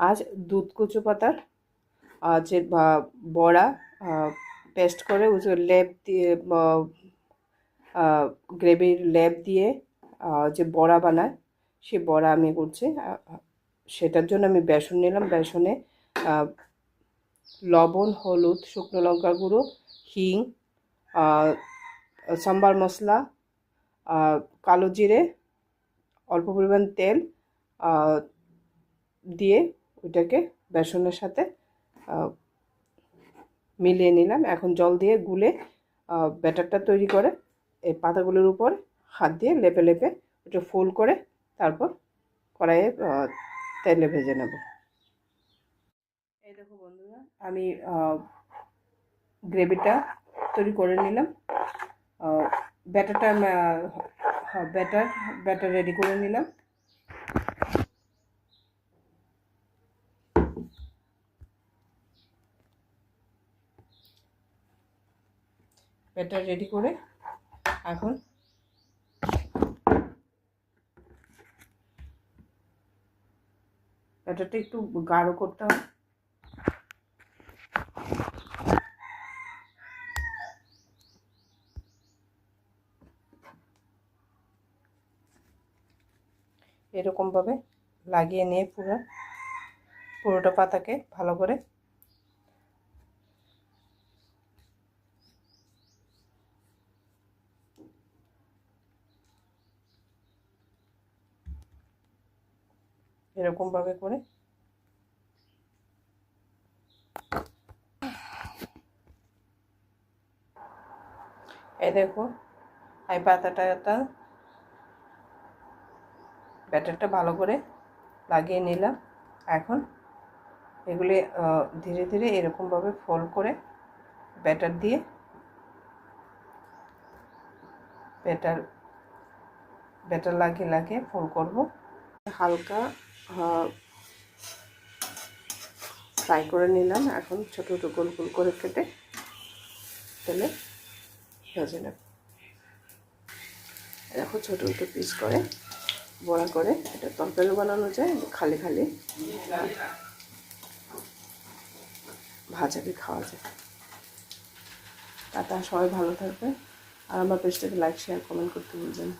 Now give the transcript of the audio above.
আজ দুধ কচু পাতার যে বড়া পেস্ট করে লেপ দিয়ে গ্রেভির লেপ দিয়ে যে বড়া বানায় সে বড়া আমি করছি। সেটার জন্য আমি বেসন নিলাম। বেসনে লবণ, হলুদ, শুকনো লঙ্কা গুঁড়ো, হিং, সাম্বার মশলা, কালো জিরে, অল্প পরিমাণ তেল দিয়ে ওইটাকে বেসনের সাথে মিলিয়ে নিলাম। এখন জল দিয়ে গুলে ব্যাটারটা তৈরি করে এই পাতাগুলোর উপর হাত দিয়ে লেপে লেপে ওটা ফোল্ড করে তারপর কড়াইয়ে তেলে ভেজে নেব। এই দেখো বন্ধুরা, আমি গ্রেভিটা তৈরি করে নিলাম। ব্যাটারটা ব্যাটার রেডি করে নিলাম। ব্যাটার রেডি করে এখন ব্যাটারটা একটু গাঢ় করতে হবে। এরকমভাবে লাগিয়ে নিয়ে পুরোটা পাতাকে ভালো করে এরকমভাবে করে এই দেখো এই পাতাটা ব্যাটারটা ভালো করে লাগিয়ে নিলাম। এখন এগুলি ধীরে ধীরে এরকমভাবে ফোল্ড করে ব্যাটার দিয়ে ব্যাটার লাগিয়ে লাগিয়ে ফোল্ড করব। হালকা ফ্রাই করে নিলাম। এখন ছোটো ছোটো গোল গোল করে কেটে তেলে ভেজে নেব। দেখো ছোটো ছোটো পিস করে বড়া করে এটা তরকারি বানানো যায়, খালি খালি ভাজাকে খাওয়া যায়। টাটা, সবাই ভালো থাকবে আর আমার পেজটাকে লাইক, শেয়ার, কমেন্ট করতে ভুলবেন না।